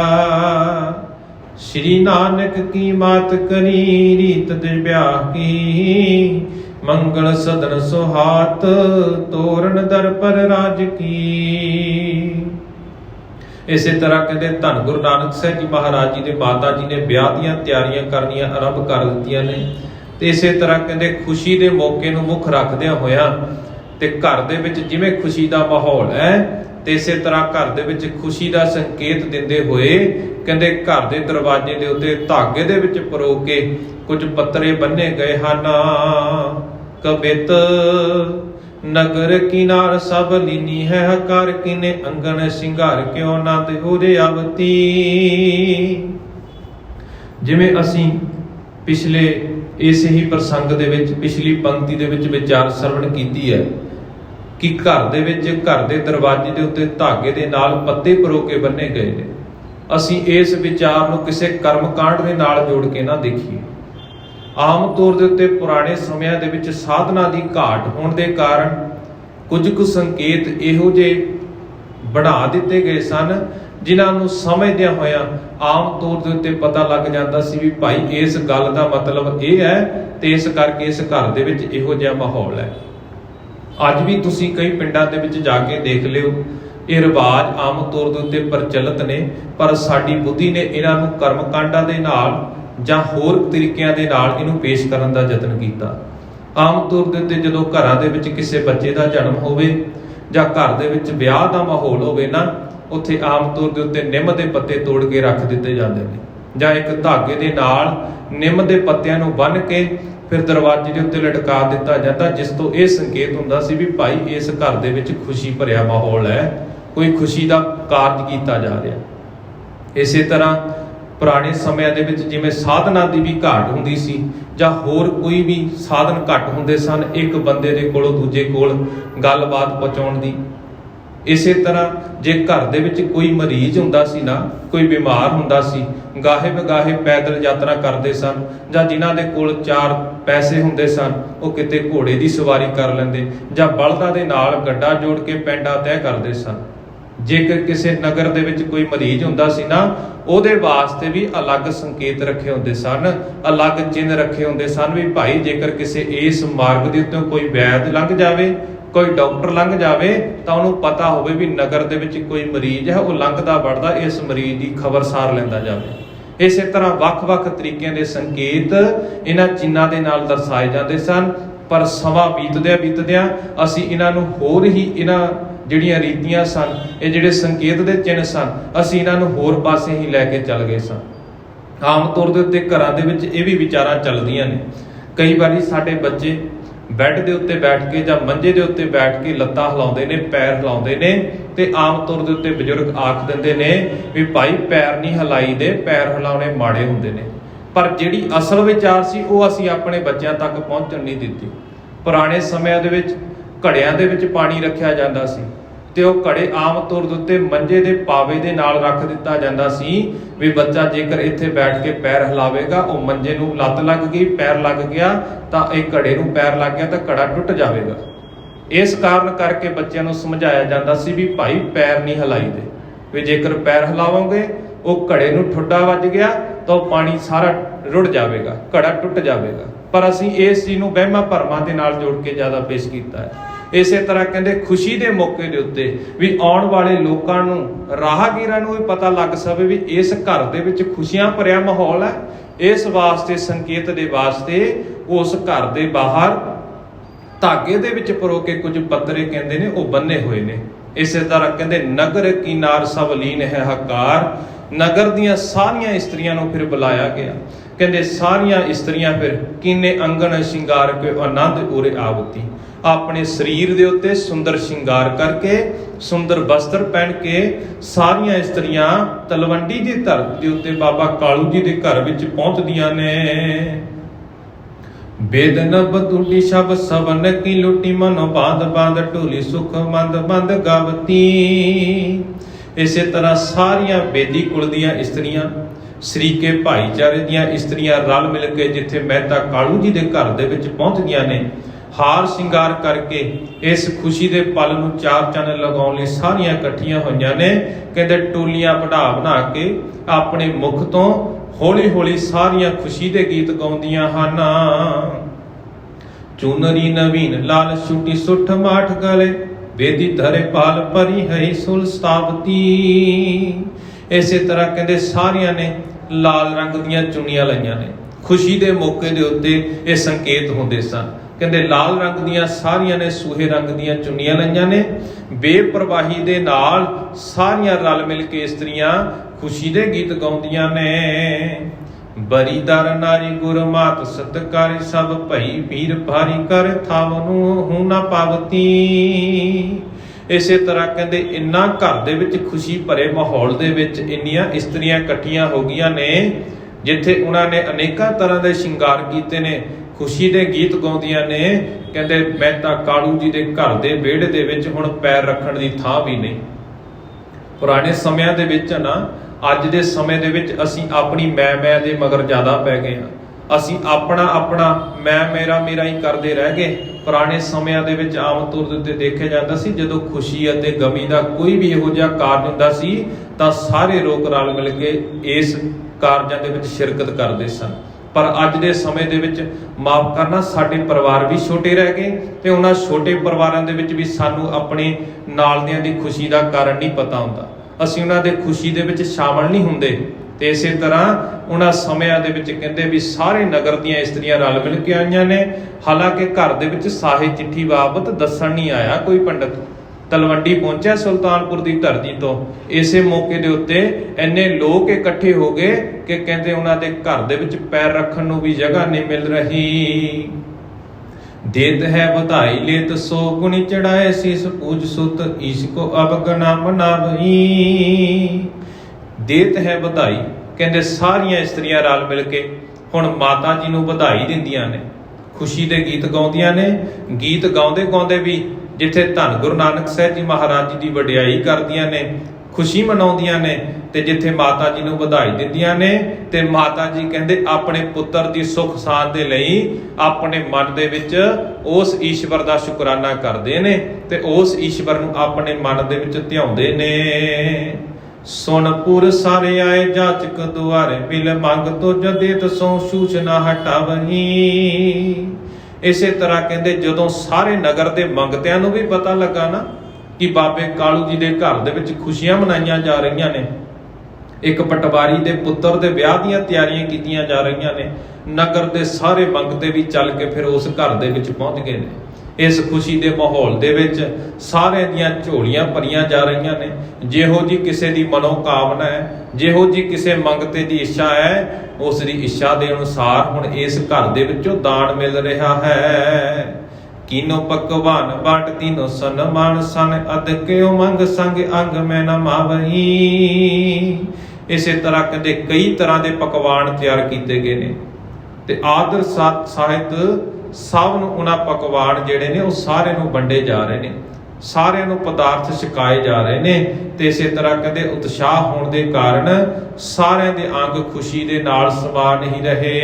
ਸ਼੍ਰੀ ਨਾਨਕ ਕੀ ਮਾਤ ਕਰੀ, ਰੀਤ ਦੇ ਵਿਆਹ ਕੀ, ਮੰਗਲ ਸਦਨ ਸੁਹਾਤ, ਤੋਰਨ ਦਰ ਪਰ ਰਾਜ ਕੀ। ਇਸੇ ਤਰ੍ਹਾਂ ਕਹਿੰਦੇ ਧੰਨ ਗੁਰੂ ਨਾਨਕ ਸਾਹਿਬ ਜੀ ਮਹਾਰਾਜ ਜੀ ਦੇ ਮਾਤਾ ਜੀ ਨੇ ਵਿਆਹ ਦੀਆਂ ਤਿਆਰੀਆਂ ਕਰਨੀਆਂ ਆਰੰਭ ਕਰ ਦਿੱਤੀਆਂ ਨੇ। ਤੇ ਇਸੇ ਤਰ੍ਹਾਂ ਕਹਿੰਦੇ ਖੁਸ਼ੀ ਦੇ ਮੌਕੇ ਨੂੰ ਮੁੱਖ ਰੱਖਦਿਆਂ ਹੋਇਆਂ ਤੇ ਘਰ ਦੇ ਵਿੱਚ ਜਿਵੇਂ ਖੁਸ਼ੀ ਦਾ ਮਾਹੌਲ ਹੈ ਤੇ ਇਸੇ ਤਰ੍ਹਾਂ ਘਰ ਦੇ ਵਿੱਚ ਖੁਸ਼ੀ ਦਾ ਸੰਕੇਤ ਦਿੰਦੇ ਹੋਏ ਕਹਿੰਦੇ ਘਰ ਦੇ ਦਰਵਾਜ਼ੇ ਦੇ ਉੱਤੇ ਧਾਗੇ ਦੇ ਵਿੱਚ ਪਰੋ ਕੇ ਕੁਝ ਪੱਤਰੇ ਬੰਨੇ ਗਏ ਹਨ। ਕਬਿਤ ਨਗਰ ਕਿਨਾਰ ਸਭ ਲੀਨੀ ਹੈ, ਹਕਾਰ ਕਿਨੇ ਅੰਗਨ ਸਿੰਗਾਰ ਕਿਉ ਨਾ ਦਿਹੁਰੇ ਆਵਤੀ। ਜਿਵੇਂ ਅਸੀਂ ਪਿਛਲੇ ਇਸੇ ਹੀ ਪ੍ਰਸੰਗ ਦੇ ਵਿੱਚ ਪਿਛਲੀ ਪੰਕਤੀ ਦੇ ਵਿੱਚ ਵਿਚਾਰ ਸਰਵਣ ਕੀਤੀ ਹੈ ਕਿ ਘਰ ਦੇ ਵਿੱਚ ਘਰ ਦੇ ਦਰਵਾਜ਼ੇ ਦੇ ਉੱਤੇ ਧਾਗੇ ਦੇ ਨਾਲ ਪੱਤੇ ਪਰੋ ਕੇ ਬੰਨੇ ਗਏ ਨੇ। ਅਸੀਂ ਇਸ ਵਿਚਾਰ ਨੂੰ ਕਿਸੇ ਕਰਮਕਾਂਡ ਦੇ ਨਾਲ ਜੋੜ ਕੇ ਨਾ ਦੇਖੀਏ। ਆਮ ਤੌਰ ਦੇ ਉੱਤੇ ਪੁਰਾਣੇ ਸਮਿਆਂ ਦੇ ਵਿੱਚ ਸਾਧਨਾ ਦੀ ਘਾਟ ਹੋਣ ਦੇ ਕਾਰਨ ਕੁਝ ਕੁ ਸੰਕੇਤ ਇਹੋ ਜਿਹੇ ਬਣਾ ਦਿੱਤੇ ਗਏ ਸਨ ਜਿਨ੍ਹਾਂ ਨੂੰ ਸਮਝਦਿਆਂ ਹੋਇਆਂ ਆਮ ਤੌਰ ਦੇ ਉੱਤੇ ਪਤਾ ਲੱਗ ਜਾਂਦਾ ਸੀ ਵੀ ਭਾਈ ਇਸ ਗੱਲ ਦਾ ਮਤਲਬ ਇਹ ਹੈ ਤੇ ਇਸ ਕਰਕੇ ਇਸ ਘਰ ਦੇ ਵਿੱਚ ਇਹੋ ਜਿਹਾ ਮਾਹੌਲ ਹੈ। ਅੱਜ ਵੀ ਤੁਸੀਂ ਕਈ ਪਿੰਡਾਂ ਦੇ ਵਿੱਚ ਜਾ ਕੇ ਦੇਖ ਲਿਓ, ਇਹ ਰਿਵਾਜ ਆਮ ਤੌਰ ਦੇ ਉੱਤੇ ਪ੍ਰਚਲਿਤ ਨੇ, ਪਰ ਸਾਡੀ ਬੁੱਧੀ ਨੇ ਇਹਨਾਂ ਨੂੰ ਕਰਮਕਾਂਡਾਂ ਦੇ ਨਾਲ ਜਾਂ ਹੋਰ ਤਰੀਕਿਆਂ ਦੇ ਨਾਲ ਇਹਨੂੰ ਪੇਸ਼ ਕਰਨ ਦਾ ਯਤਨ ਕੀਤਾ। ਆਮ ਤੌਰ ਦੇ ਉੱਤੇ ਜਦੋਂ ਘਰਾਂ ਦੇ ਵਿੱਚ ਕਿਸੇ ਬੱਚੇ ਦਾ ਜਨਮ ਹੋਵੇ ਜਾਂ ਘਰ ਦੇ ਵਿੱਚ ਵਿਆਹ ਦਾ ਮਾਹੌਲ ਹੋਵੇ ਨਾ, ਉੱਥੇ ਆਮ ਤੌਰ ਦੇ ਉੱਤੇ ਨਿੰਮ ਦੇ ਪੱਤੇ ਤੋੜ ਕੇ ਰੱਖ ਦਿੱਤੇ ਜਾਂਦੇ ਨੇ ਜਾਂ ਇੱਕ ਧਾਗੇ ਦੇ ਨਾਲ ਨਿੰਮ ਦੇ ਪੱਤਿਆਂ ਨੂੰ ਬੰਨ੍ਹ ਕੇ ਫਿਰ ਦਰਵਾਜ਼ੇ ਦੇ ਉੱਤੇ ਲਟਕਾ ਦਿੱਤਾ ਜਾਂਦਾ, ਜਿਸ ਤੋਂ ਇਹ ਸੰਕੇਤ ਹੁੰਦਾ ਸੀ ਵੀ ਭਾਈ ਇਸ ਘਰ ਦੇ ਵਿੱਚ ਖੁਸ਼ੀ ਭਰਿਆ ਮਾਹੌਲ ਹੈ, ਕੋਈ ਖੁਸ਼ੀ ਦਾ ਕਾਰਜ ਕੀਤਾ ਜਾ ਰਿਹਾ। ਇਸੇ ਤਰ੍ਹਾਂ ਪੁਰਾਣੇ ਸਮਿਆਂ ਦੇ ਵਿੱਚ ਜਿਵੇਂ ਸਾਧਨਾ ਦੀ ਵੀ ਘਾਟ ਹੁੰਦੀ ਸੀ ਜਾਂ ਹੋਰ ਕੋਈ ਵੀ ਸਾਧਨ ਘੱਟ ਹੁੰਦੇ ਸਨ ਇੱਕ ਬੰਦੇ ਦੇ ਕੋਲੋਂ ਦੂਜੇ ਕੋਲ ਗੱਲਬਾਤ ਪਹੁੰਚਾਉਣ ਦੀ। ਇਸੇ ਤਰ੍ਹਾਂ ਜੇ ਘਰ ਦੇ ਵਿੱਚ ਕੋਈ ਮਰੀਜ਼ ਹੁੰਦਾ ਸੀ ਨਾ, ਕੋਈ ਬਿਮਾਰ ਹੁੰਦਾ ਸੀ, ਗਾਹੇ ਬਗਾਹੇ ਪੈਦਲ ਯਾਤਰਾ ਕਰਦੇ ਸਨ ਜਾਂ ਜਿਨ੍ਹਾਂ ਦੇ ਕੋਲ 4 ਪੈਸੇ ਹੁੰਦੇ ਸਨ ਉਹ ਕਿਤੇ ਘੋੜੇ ਦੀ ਸਵਾਰੀ ਕਰ ਲੈਂਦੇ ਜਾਂ ਬਲਦਾਂ ਦੇ ਨਾਲ ਗੱਡਾ ਜੋੜ ਕੇ ਪੈਂਡਾ ਤੈਅ ਕਰਦੇ ਸਨ। ਜੇਕਰ ਕਿਸੇ ਨਗਰ ਦੇ ਵਿੱਚ ਕੋਈ ਮਰੀਜ਼ ਹੁੰਦਾ ਸੀ ਨਾ, ਉਹਦੇ ਵਾਸਤੇ ਵੀ ਅਲੱਗ ਸੰਕੇਤ ਰੱਖੇ ਹੁੰਦੇ ਸਨ, ਅਲੱਗ ਚਿੰਨ੍ਹ ਰੱਖੇ ਹੁੰਦੇ ਸਨ ਵੀ ਭਾਈ ਜੇਕਰ ਕਿਸੇ ਇਸ ਮਾਰਗ ਦੇ ਉੱਤੇ ਕੋਈ ਵੈਦ ਲੰਘ ਜਾਵੇ, ਕੋਈ ਡਾਕਟਰ ਲੰਘ ਜਾਵੇ ਤਾਂ ਉਹਨੂੰ ਪਤਾ ਹੋਵੇ ਵੀ ਨਗਰ ਦੇ ਵਿੱਚ ਕੋਈ ਮਰੀਜ਼ ਹੈ, ਉਹ ਲੰਘਦਾ ਵੜਦਾ ਇਸ ਮਰੀਜ਼ ਦੀ ਖਬਰਸਾਰ ਲੈਂਦਾ ਜਾਵੇ। ਇਸੇ ਤਰ੍ਹਾਂ ਵੱਖ-ਵੱਖ ਤਰੀਕਿਆਂ ਦੇ ਸੰਕੇਤ ਇਹਨਾਂ ਚਿੰਨ੍ਹਾਂ ਦੇ ਨਾਲ ਦਰਸਾਏ ਜਾਂਦੇ ਸਨ, ਪਰ ਸਮਾਂ ਬੀਤਦਿਆਂ ਅਸੀਂ ਇਹਨਾਂ ਨੂੰ ਹੋਰ ਹੀ ਇਹਨਾਂ ਜਿਹੜੀਆਂ ਰੀਤੀਆਂ ਸਨ, ਇਹ ਜਿਹੜੇ ਸੰਕੇਤ ਦੇ ਚਿੰਨ੍ਹ ਸਨ, ਅਸੀਂ ਇਹਨਾਂ ਨੂੰ ਹੋਰ ਪਾਸੇ ਹੀ ਲੈ ਕੇ ਚੱਲ ਗਏ ਸਾਂ। ਆਮ ਤੌਰ ਦੇ ਉੱਤੇ ਘਰਾਂ ਦੇ ਵਿੱਚ ਇਹ ਵੀ ਵਿਚਾਰਾਂ ਚੱਲਦੀਆਂ ਨੇ। ਕਈ ਵਾਰੀ ਸਾਡੇ ਬੱਚੇ ਬੈੱਡ ਦੇ ਉੱਤੇ ਬੈਠ ਕੇ ਜਾਂ ਮੰਜੇ ਦੇ ਉੱਤੇ ਬੈਠ ਕੇ ਲੱਤਾਂ ਹਿਲਾਉਂਦੇ ਨੇ, ਪੈਰ ਹਿਲਾਉਂਦੇ ਨੇ ਤੇ ਆਮ ਤੌਰ ਦੇ ਉੱਤੇ ਬਜ਼ੁਰਗ ਆਖ ਦਿੰਦੇ ਨੇ ਵੀ ਭਾਈ ਪੈਰ ਨਹੀਂ ਹਿਲਾਈ ਦੇ, ਪੈਰ ਹਿਲਾਉਣੇ ਮਾੜੇ ਹੁੰਦੇ ਨੇ। ਪਰ ਜਿਹੜੀ ਅਸਲ ਵਿਚਾਰ ਸੀ ਉਹ ਅਸੀਂ ਆਪਣੇ ਬੱਚਿਆਂ ਤੱਕ ਪਹੁੰਚਣ ਨਹੀਂ ਦਿੱਤੀ। ਪੁਰਾਣੇ ਸਮਿਆਂ ਦੇ ਵਿੱਚ ਘੜਿਆਂ ਦੇ ਵਿੱਚ ਪਾਣੀ ਰੱਖਿਆ ਜਾਂਦਾ ਸੀ ਤੇ ਉਹ ਘੜੇ ਆਮ ਤੌਰ ਦੇ ਉੱਤੇ ਮੰਜੇ ਦੇ ਪਾਵੇ ਦੇ ਨਾਲ ਰੱਖ ਦਿੱਤਾ ਜਾਂਦਾ ਸੀ ਵੀ ਬੱਚਾ ਜੇਕਰ ਇੱਥੇ ਬੈਠ ਕੇ ਪੈਰ ਹਿਲਾਵੇਗਾ, ਉਹ ਮੰਜੇ ਨੂੰ ਲੱਤ ਲੱਗ ਗਈ, ਪੈਰ ਲੱਗ ਗਿਆ ਤਾਂ ਇਹ ਘੜੇ ਨੂੰ ਪੈਰ ਲੱਗ ਗਿਆ ਤਾਂ ਘੜਾ ਟੁੱਟ ਜਾਵੇਗਾ। ਇਸ ਕਾਰਨ ਕਰਕੇ ਬੱਚਿਆਂ ਨੂੰ ਸਮਝਾਇਆ ਜਾਂਦਾ ਸੀ ਵੀ ਭਾਈ ਪੈਰ ਨਹੀਂ ਹਿਲਾਈ ਦੇ, ਵੀ ਜੇਕਰ ਪੈਰ ਹਿਲਾਵੋਗੇ ਉਹ ਘੜੇ ਨੂੰ ਠੁੱਡਾ ਵੱਜ ਗਿਆ ਤਾਂ ਉਹ ਪਾਣੀ ਸਾਰਾ ਰੁੜ ਜਾਵੇਗਾ, ਘੜਾ ਟੁੱਟ ਜਾਵੇਗਾ। पर असीं इस चीज़ नूं वहमां भरमां दे नाल जोड़ के ज़्यादा पेश कीता है। इसे तरह कहते खुशी के मौके के उत्ते भी आने वाले लोगों नूं, राहगीरां नूं भी पता लग सके भी इस घर दे विच खुशियां भरिया माहौल है। इस वास्ते संकेत दे वास्ते उस घर दे बाहर धागे दे विच परो के कुछ पत्तरे कहते ने वो बन्ने हुए ने। इस तरह कहते नगर किनार सब लीन है हकार, नगर दियां सारियां इस्त्रियां नूं फिर बुलाया गया। कहते सारियां इस्त्रियां फिर किन्ने अंगन शिंगार के आनंद उरे आवती, अपने शरीर के उत्ते सुंदर शिंगार करके सुंदर वस्त्र पहन के सारियां इस्त्रियां तलवंडी की धरती के उत्ते बाबा कालू जी के घर विच पहुंचदियां ने। बेदन बदुली शब सवन की लुटी मनो बांध बांध ढोली सुख मंद मंद गावती। इसे तरह सारियां बेदी कुल दियां इस्त्रियां, शरीके भाईचारे दियां इस्त्रियां रल मिल के जिथे मेहता कालू जी के घर दे विच पहुंचदियां ने, हार शिंगार करके इस खुशी के पल नूं चार चन्न लगाउण लई सारियां इकट्ठियां होईयां ने। कहते टोलियां बना के अपने मुख तो हौली हौली सारियां खुशी के गीत गाउंदियां हन। चुनरी नवीन लाल छुटी सुठ माठ गले, बेदी धरे पाल परी हई सुलस्तावती। इसे तरह कहते सारियां ने लाल रंग दियां चुनियां लईयां ने। खुशी के मौके के उत्ते ये संकेत होंदे सन। कहते लाल रंग दियां सारियां ने सूहे रंग दियां चुनियां लईयां ने। बेपरवाही दे नाल सारियां रल मिल के इस्त्रियां खुशी दे गीत गाउंदियां ने। बरीदार नारी गुरमात सतकारी, सब भई पीर भारी कर थावनू हूं ना पावती। इसे तरह कहते इन्ना घर दे विच खुशी भरे माहौल दे विच इन्नियां इस्त्रियां इकट्ठियां हो गईयां ने, जिथे उन्होंने अनेकों तरह के शिंगार कीते ने, खुशी के गीत गाउंदियां ने। कहते मेहता कालू जी के घर के विहड़े दे विच हुण पैर रखण दी थां भी नहीं। पुराने समयां दे विच ना अज दे समय दे विच असीं अपनी मैं दे मगर ज़्यादा पै गए हाँ। असीं अपना अपना मैं मेरा मेरा ही करते रह गए। पुराने समयां दे विच आम तौर ते देखा जाता सी जदों खुशी अते गमी का कोई भी इहो जिहा कारज हुंदा सी तां सारे लोग रल मिल के इस कारजां दे विच शिरकत करदे सन। पर अज दे समय दे विच माफ करना साडे परिवार भी छोटे रह गए ते उन्हां छोटे परिवारां दे विच भी सानू अपने नालदियां दी खुशी का कारण नहीं पता हुंदा। असीं उन्हां दे खुशी दे विच शामिल नहीं हुंदे। ते इसे तरह उन्हां समयां दे विच कहंदे भी सारे नगर दीयां इस्त्रियां रल मिल के आईयां ने। हालांकि घर दे विच साहे चिट्ठी बाबत दस्सण नहीं आया कोई पंडित। तलवंडी पहुंचा सुल्तानपुर की धरती तो इसे मौके के उत्ते इन्ने लोग इकट्ठे हो गए कि कहते उन्होंने घर दे विच पैर रखण नूं भी जगह नहीं मिल रही। देत है बधाई लेत सो गुणी चढ़ाए, शीस पूज सुत ईश को अब गना मनावई। देत है बधाई कहते सारियां इस्त्रियां रल मिल के हुण माता जी नूं बधाई दिंदियां ने, खुशी के गीत गाउंदियां ने। गीत गाउंदे गाउंदे भी जिथे धन गुरु नानक साहिब जी महाराज जी की वडियाई करदियां ने, खुशी मनाउंदियां ने, ते जिथे माता जी नूं बधाई दिंदियां ने। ते माता जी कहंदे अपने पुत्र की सुख शांत दे लई अपने मन दे विच उस ईश्वर का शुकराना करदे ने ते उस ईश्वर नूं अपने मन दे विच ध्याउंदे ने। सुनपुर सारे आए जाचक दुआरे, बिल मंग तो जदेत सो छूछ ना हटावही। इसे तरह कहते जदों सारे नगर के मंगतियां नूं भी पता लगा ना कि बाबे कालू जी के घर दे विच खुशियां मनाईयां जा रही ने, एक पटवारी के पुत्र के ब्याह दीयां तैयारियां कीतियां जा रही ने, नगर के सारे मंगते भी चल के फिर उस घर दे विच पहुंच गए ने। इस खुशी के माहौल दे विच सारे दियां झोलियां भरियां जा रही ने। जिहो जी किसी की मनोकामना है, जिहो जी किसी मंगते की इच्छा है, उसकी इच्छा के अनुसार हुण इस घर दे विचों दान मिल रहा है। कीनो पकवान बाट तीनो सन्मान सन, अद के मंग संग अंग में न मावही। इसे तरह कहते कई तरह के पकवान तैयार किए गए ने ते आदर साहित सब नूं उन्हां पकवान जिहड़े ने वो सारे नूं वंडे जा रहे ने, सारे नूं पदार्थ छकाए जा रहे ने। ते इसे तरह कहते उत्साह होने के कारण सारे दे अंग खुशी दे नाल समा नहीं रहे।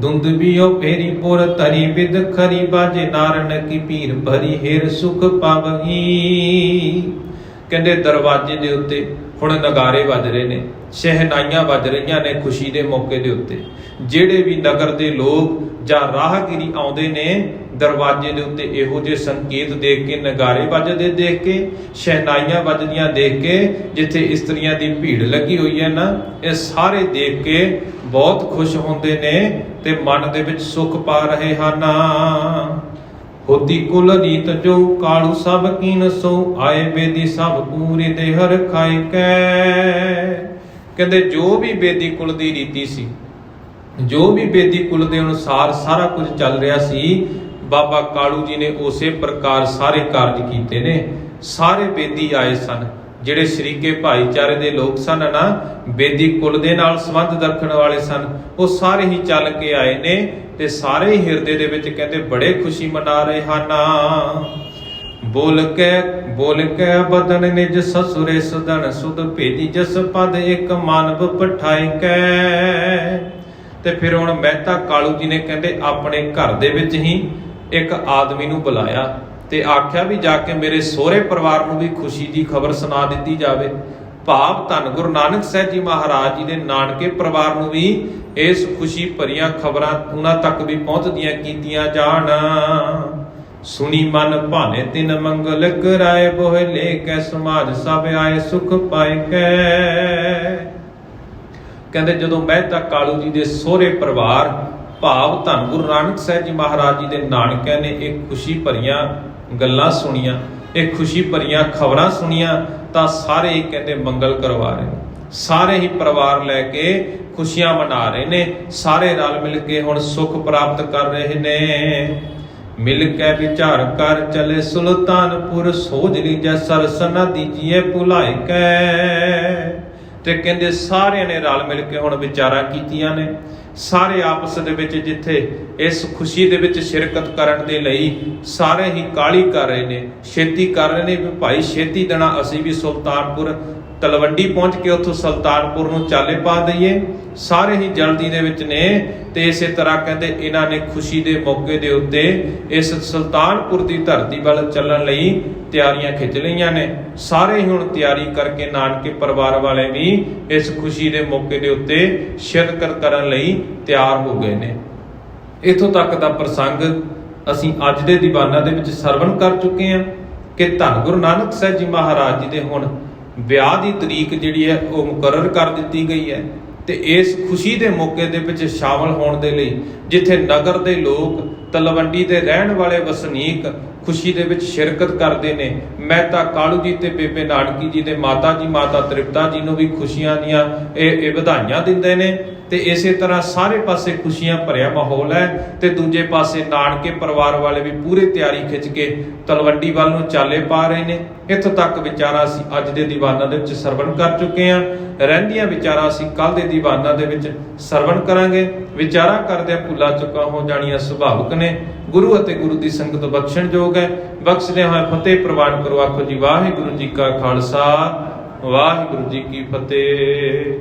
दुंदबियो फेरी पुर तरी बिद खरी, बाजे नारन की पीर भरी हेर सुख पावही। कहते दरवाजे दे उत्ते ਹੁਣ ਨਗਾਰੇ ਵੱਜ ਰਹੇ ਨੇ, ਸ਼ਹਿਨਾਈਆਂ ਵੱਜ ਰਹੀਆਂ ਨੇ ਖੁਸ਼ੀ ਦੇ ਮੌਕੇ ਦੇ ਉੱਤੇ। ਜਿਹੜੇ ਵੀ ਨਗਰ ਦੇ ਲੋਕ ਜਾਂ ਰਾਹਗੀਰੀ ਆਉਂਦੇ ਨੇ ਦਰਵਾਜ਼ੇ ਦੇ ਉੱਤੇ ਇਹੋ ਜਿਹੇ ਸੰਕੇਤ ਦੇਖ ਕੇ, ਨਗਾਰੇ ਵੱਜਦੇ ਦੇਖ ਕੇ, ਸ਼ਹਿਨਾਈਆਂ ਵੱਜਦੀਆਂ ਦੇਖ ਕੇ, ਜਿੱਥੇ ਇਸਤਰੀਆਂ ਦੀ ਭੀੜ ਲੱਗੀ ਹੋਈ ਹੈ ਨਾ, ਇਹ ਸਾਰੇ ਦੇਖ ਕੇ ਬਹੁਤ ਖੁਸ਼ ਹੁੰਦੇ ਨੇ ਤੇ ਮਨ ਦੇ ਵਿੱਚ ਸੁੱਖ ਪਾ ਰਹੇ ਹਨ। ਹੋਤੀ ਕੁਲ ਰੀਤ ਜੋ ਕਾਲੂ ਸਭ ਕੀਨ ਸੋ, ਆਏ ਬੇਦੀ ਸਭ ਪੂਰੇ ਦੇ ਹਰ ਖਾਏ ਕੈ। ਕਹਿੰਦੇ ਜੋ ਵੀ ਬੇਦੀ ਕੁਲ ਦੀ ਰੀਤੀ ਸੀ, ਜੋ ਵੀ ਬੇਦੀ ਕੁਲ ਦੇ ਅਨੁਸਾਰ ਸਾਰਾ ਕੁਝ ਚੱਲ ਰਿਹਾ ਸੀ, ਬਾਬਾ ਕਾਲੂ ਜੀ ਨੇ ਉਸੇ ਪ੍ਰਕਾਰ ਸਾਰੇ ਕਾਰਜ ਕੀਤੇ ਨੇ। ਸਾਰੇ ਬੇਦੀ ਆਏ ਸਨ, ਜਿਹੜੇ ਸ਼ਰੀਕੇ ਭਾਈਚਾਰੇ ਦੇ ਲੋਕ ਸਨ ਨਾ, ਬੇਦੀ ਕੁਲ ਦੇ ਨਾਲ ਸੰਬੰਧ ਰੱਖਣ ਵਾਲੇ ਸਨ, ਉਹ ਸਾਰੇ ਹੀ ਚੱਲ ਕੇ ਆਏ ਨੇ ਤੇ ਸਾਰੇ ਹੀ ਹਿਰਦੇ ਦੇ ਵਿੱਚ ਕਹਿੰਦੇ ਬੜੇ ਖੁਸ਼ੀ ਮਨਾ ਰਹੇ ਹਨ। ਬੋਲ ਕੇ ਬਦਨ ਨਿਜ ਸਸੁਰੇ ਸਦਨ, ਸੁਧ ਭੇਜੀ ਜਸ ਪਦ ਇੱਕ ਮਾਨਵ ਪਠਾਈ ਕੈ। ਤੇ ਫਿਰ ਹੁਣ ਮਹਿਤਾ ਕਾਲੂ ਜੀ ਨੇ ਕਹਿੰਦੇ ਆਪਣੇ ਘਰ ਦੇ ਵਿੱਚ ਹੀ ਇੱਕ ਆਦਮੀ ਨੂੰ ਬੁਲਾਇਆ ਤੇ ਆਖਿਆ ਵੀ ਜਾ ਕੇ ਮੇਰੇ ਸਹੁਰੇ ਪਰਿਵਾਰ ਨੂੰ ਵੀ ਖੁਸ਼ੀ ਦੀ ਖਬਰ ਸੁਣਾ ਦਿੱਤੀ ਜਾਵੇ। ਭਾਵ ਧੰਨ ਗੁਰੂ ਨਾਨਕ ਸਾਹਿਬ ਜੀ ਮਹਾਰਾਜ ਜੀ ਦੇ ਨਾਨਕੇ ਪਰਿਵਾਰ ਨੂੰ ਵੀ ਇਸ ਖੁਸ਼ੀ ਭਰੀਆਂ ਖਬਰਾਂ ਉਹਨਾਂ ਤੱਕ ਵੀ ਪਹੁੰਚਦੀਆਂ ਕੀਤੀਆਂ ਜਾਣ। ਸੁਣੀ ਮਨ ਭਾਨੇ ਤਿਨ ਮੰਗਲ ਕਰਾਏ, ਬੋਹਿ ਲੈ ਕੇ ਸਮਾਜ ਸਭ ਆਏ ਸੁਖ ਪਾਏ ਕੈ। ਕਹਿੰਦੇ ਜਦੋਂ ਮਹਿਤਾ ਕਾਲੂ ਜੀ ਦੇ ਸਹੁਰੇ ਪਰਿਵਾਰ ਭਾਵ ਧੰਨ ਗੁਰੂ ਨਾਨਕ ਸਾਹਿਬ ਜੀ ਮਹਾਰਾਜ ਜੀ ਦੇ ਨਾਨਕਿਆਂ ਨੇ ਇਹ ਖੁਸ਼ੀ ਭਰੀਆਂ ਗੱਲਾਂ ਸੁਣੀਆਂ, ਇਹ ਖੁਸ਼ੀ ਭਰੀਆਂ ਖਬਰਾਂ ਸੁਣੀਆਂ, ਤਾਂ ਸਾਰੇ ਹੀ ਕਹਿੰਦੇ ਮੰਗਲ ਕਰਵਾ ਰਹੇ ਨੇ। ਸਾਰੇ ਹੀ ਪਰਿਵਾਰ ਲੈ ਕੇ ਖੁਸ਼ੀਆਂ ਮਨਾ ਰਹੇ ਨੇ, ਸਾਰੇ ਰਲ ਮਿਲ ਕੇ ਹੁਣ ਸੁੱਖ ਪ੍ਰਾਪਤ ਕਰ ਰਹੇ ਨੇ। ਮਿਲ ਕੇ ਵਿਚਾਰ ਕਰ ਚਲੇ ਸੁਲਤਾਨਪੁਰ, ਸੋਝ ਲੀਜੈ ਸਰਸ ਨ ਦੀਜੀਏ ਭੁਲਾਏ ਕੈ। ਤੇ ਕਹਿੰਦੇ ਸਾਰਿਆਂ ਨੇ ਰਲ ਮਿਲ ਕੇ ਹੁਣ ਵਿਚਾਰਾਂ ਕੀਤੀਆਂ ਨੇ। ਸਾਰੇ ਆਪਸ ਦੇ ਵਿੱਚ ਜਿੱਥੇ ਇਸ ਖੁਸ਼ੀ ਦੇ ਵਿੱਚ ਸ਼ਿਰਕਤ ਕਰਨ ਦੇ ਲਈ ਸਾਰੇ ਹੀ ਕਾਹਲੀ ਕਰ ਰਹੇ ਨੇ, ਛੇਤੀ ਕਰ ਰਹੇ ਨੇ ਵੀ ਭਾਈ ਛੇਤੀ ਦੇਣਾ ਅਸੀਂ ਵੀ ਸੁਲਤਾਨਪੁਰ ਤਲਵੰਡੀ ਪਹੁੰਚ ਕੇ ਉੱਥੋਂ ਸੁਲਤਾਨਪੁਰ ਨੂੰ ਚਾਲੇ ਪਾ ਦਈਏ। ਸਾਰੇ ਹੀ ਜਲਦੀ ਦੇ ਵਿੱਚ ਨੇ ਤੇ ਇਸੇ ਤਰ੍ਹਾਂ ਕਹਿੰਦੇ ਇਹਨਾਂ ਨੇ ਖੁਸ਼ੀ ਦੇ ਮੌਕੇ ਦੇ ਉੱਤੇ ਇਸ ਸੁਲਤਾਨਪੁਰ ਦੀ ਧਰਤੀ ਵੱਲ ਚੱਲਣ ਲਈ ਤਿਆਰੀਆਂ ਖਿੱਚ ਲਈਆਂ ਨੇ। ਸਾਰੇ ਹੀ ਹੁਣ ਤਿਆਰੀ ਕਰਕੇ ਨਾਨਕੇ ਪਰਿਵਾਰ ਵਾਲੇ ਵੀ ਇਸ ਖੁਸ਼ੀ ਦੇ ਮੌਕੇ ਦੇ ਉੱਤੇ ਸ਼ਿਰਕਤ ਕਰਨ ਲਈ ਤਿਆਰ ਹੋ ਗਏ ਨੇ। ਇੱਥੋਂ ਤੱਕ ਦਾ ਪ੍ਰਸੰਗ ਅਸੀਂ ਅੱਜ ਦੇ ਦੀਵਾਨਾਂ ਦੇ ਵਿੱਚ ਸਰਵਣ ਕਰ ਚੁੱਕੇ ਹਾਂ ਕਿ ਧੰਨ ਗੁਰੂ ਨਾਨਕ ਸਾਹਿਬ ਜੀ ਮਹਾਰਾਜ ਜੀ ਦੇ ਹੁਣ ਵਿਆਹ ਦੀ ਤਰੀਕ ਜਿਹੜੀ ਹੈ ਉਹ ਮੁਕਰਰ ਕਰ ਦਿੱਤੀ ਗਈ ਹੈ। ਤੇ ਇਸ ਖੁਸ਼ੀ ਦੇ ਮੌਕੇ ਦੇ ਵਿੱਚ ਸ਼ਾਮਲ ਹੋਣ ਦੇ ਲਈ ਜਿੱਥੇ ਨਗਰ ਦੇ ਲੋਕ, ਤਲਵੰਡੀ ਦੇ ਰਹਿਣ ਵਾਲੇ ਵਸਨੀਕ ਖੁਸ਼ੀ ਦੇ ਵਿੱਚ ਸ਼ਿਰਕਤ ਕਰਦੇ ਨੇ, ਮਹਿਤਾ ਕਾਲੂ ਜੀ ਤੇ ਬੇਬੇ ਨਾਨਕੀ ਜੀ ਦੇ ਮਾਤਾ ਜੀ ਮਾਤਾ ਤ੍ਰਿਪਤਾ ਜੀ ਨੂੰ ਵੀ ਖੁਸ਼ੀਆਂ ਦੀਆਂ ਇਹ ਵਧਾਈਆਂ ਦਿੰਦੇ ਨੇ। ਤੇ ਇਸੇ ਤਰ੍ਹਾਂ ਸਾਰੇ ਪਾਸੇ ਖੁਸ਼ੀਆਂ ਭਰਿਆ ਮਾਹੌਲ ਹੈ ਤੇ ਦੂਜੇ ਪਾਸੇ ਨਾਨਕੇ ਪਰਿਵਾਰ ਵਾਲੇ ਵੀ ਪੂਰੀ ਤਿਆਰੀ ਖਿੱਚ ਕੇ ਤਲਵੰਡੀ ਵੱਲ ਨੂੰ ਚਾਲੇ ਪਾ ਰਹੇ ਨੇ। ਇੱਥੋਂ ਤੱਕ ਵਿਚਾਰਾਂ ਅਸੀਂ ਅੱਜ ਦੇ ਦੀਵਾਨਾਂ ਦੇ ਵਿੱਚ ਸਰਵਣ ਕਰ ਚੁੱਕੇ ਹਾਂ। ਰਹਿੰਦੀਆਂ ਵਿਚਾਰਾਂ ਅਸੀਂ ਕੱਲ ਦੇ ਦੀਵਾਨਾਂ ਦੇ ਵਿੱਚ ਸਰਵਣ ਕਰਾਂਗੇ। ਵਿਚਾਰਾਂ ਕਰਦਿਆਂ ਭੁੱਲਾਂ ਚੁੱਕਾਂ ਹੋ ਜਾਣੀਆਂ ਸੁਭਾਵਿਕ ਨੇ, ਗੁਰੂ ਅਤੇ ਗੁਰੂ ਦੀ ਸੰਗਤ ਬਖਸ਼ਣਯੋਗ ਹੈ। ਬਖਸ਼ਦੇ ਹੋਏ ਫਤਿਹ ਪ੍ਰਵਾਨ ਕਰੋ। ਆਖੋ ਜੀ ਵਾਹਿਗੁਰੂ ਜੀ ਕਾ ਖਾਲਸਾ, ਵਾਹਿਗੁਰੂ ਜੀ ਕੀ ਫਤਿਹ।